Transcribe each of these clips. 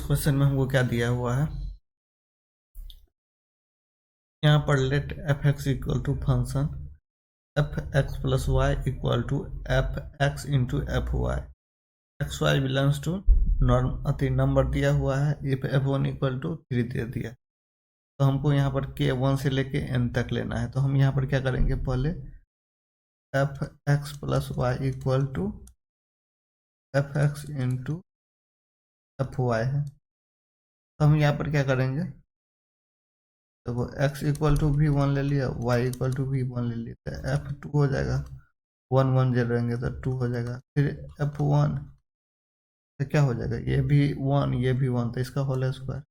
Question में हमको क्या दिया हुआ है, यहाँ पर let f x equal to function f x plus y equal to f x into f y, x y belongs to number दिया हुआ है, if f one equal to 3 दे दिया। तो हमको यहाँ पर के 1 से लेके n तक लेना है। तो हम यहाँ पर क्या करेंगे, पहले f x plus y equal to f x into f y है। तो हम यहाँ पर क्या करेंगे, देखो x इक्वल टू भी 1 ले लिया, y इक्वल टू भी 1 ले लिया, तो एफ 2 हो जाएगा, 1 1 जोड़ेंगे तो 2 हो जाएगा। फिर एफ 1 तो क्या हो जाएगा, ये भी 1 ये भी 1, तो इसका होल स्क्वायर।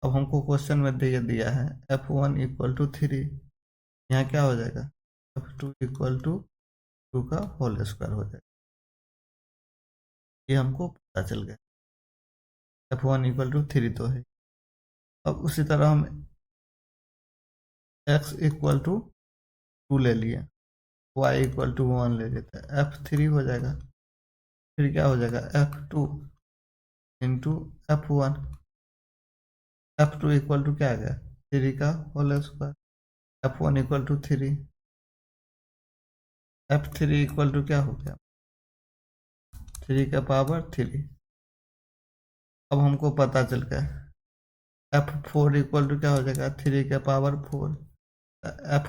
अब हमको क्वेश्चन में दिया है एफ 1 इक्वल टू 3, यहाँ क्या हो जाएगा, एफ 2 इक्वल टू 2 का होल स्क्वायर हो जाएगा। ये हमको पता चल गया, एफ 1 इक्वल टू 3 तो है। अब उसी तरह हम x इक्वल टू 2 ले लिए, y इक्वल टू 1 ले लेते हैं, एफ 3 हो जाएगा। फिर क्या हो जाएगा, f 2 into f 1, f 2 equal to क्या आ गया, 3 का whole square, f 1 equal to 3, f 3 equal to क्या हो गया, 3 का पावर 3। अब हमको पता चल गया एफ 4 इक्वल टू क्या हो जाएगा, 3 का पावर 4, एफ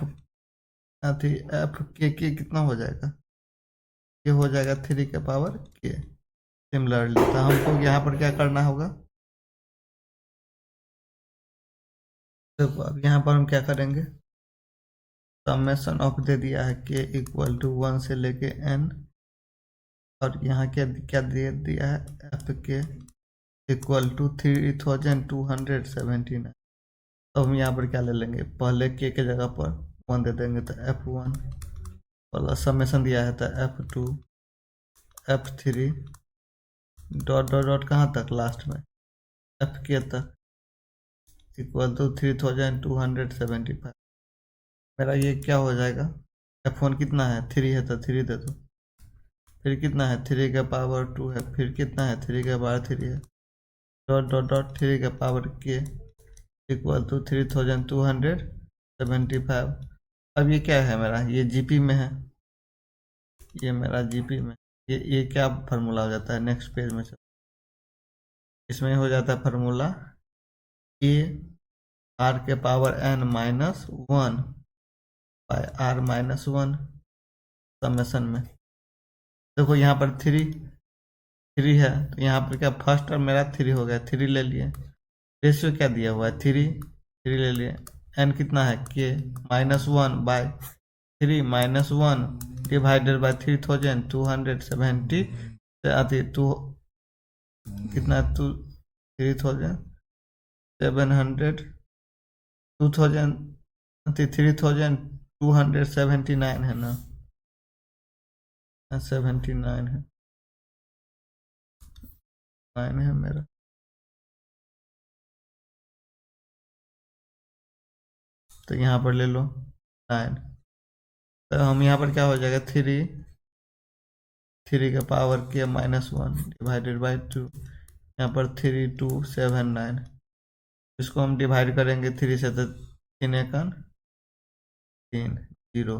के कितना हो जाएगा, ये हो जाएगा 3 के पावर के। सिमिलरली तो हमको यहाँ पर क्या करना होगा, तो अब यहाँ पर हम क्या करेंगे, समेशन ऑफ दे दिया है के इक्वल टू 1 से लेके n, और यहाँ क्या क्या दे दिया है, एफ के इक्वल टू 3279। तो हम यहाँ पर क्या ले लेंगे, पहले के जगह पर 1 दे देंगे, तो एफ 1 प्लस समेशन दिया है तो F 2 F 3 dot dot dot कहाँ तक, लास्ट में एफ के तक इक्वल टू 3275। मेरा ये क्या हो जाएगा, एफ 1 कितना है, 3 है तो 3 दे दो, फिर कितना है 3 का पावर 2 है, फिर कितना है 3 का पावर 3 है, डॉट डॉट डॉट 3 का पावर के इक्वल टू 3275। अब ये क्या है मेरा, ये जीपी में है, ये मेरा जीपी में, ये क्या फार्मूला हो जाता है, नेक्स्ट पेज में चल, इसमें हो जाता है फार्मूला ए आर के power n minus 1 by r minus 1 summation में। देखो यहाँ पर 3 है, तो यहाँ पर क्या फर्स्ट और मेरा 3 हो गया, 3 ले लिए, रेशियो क्या दिया हुआ है 3 ले लिए, n कितना है के minus 1 by 3 minus 1 divided by 3270 आती 2 कितना 3279 है ना, 79 है, 9 है मेरा। तो यहाँ पर ले लो 9, तो हम यहाँ पर क्या हो जाएगा, 3 का पावर के माइनस 1 डिवाइडेड बाई 2, यहाँ पर 3279, इसको हम डिवाइड करेंगे 3 से, तो 3 एकन 3 0,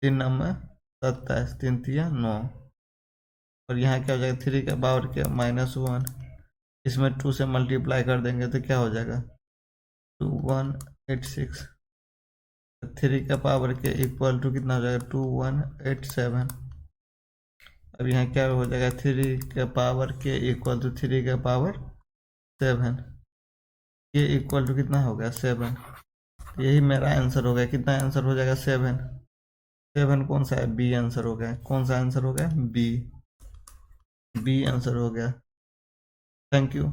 3 नंबर 27, 3 तिया 9, और यहाँ क्या हो जाएगा 3 का पावर के माइनस 1, इसमें 2 से मल्टीप्लाई कर देंगे तो क्या हो जाएगा 2186, 3 का पावर के इक्वल टू कितना हो जाएगा 2187। अब यहाँ क्या हो जाएगा, 3 का पावर के इक्वल टू 3 का पावर 7, ये इक्वल टू कितना हो गया 7। यही मेरा आंसर हो गया, कितना आंसर हो जाएगा 7 कौन सा है, बी आंसर हो गया, कौन सा आंसर हो गया, बी आंसर हो गया। Thank you.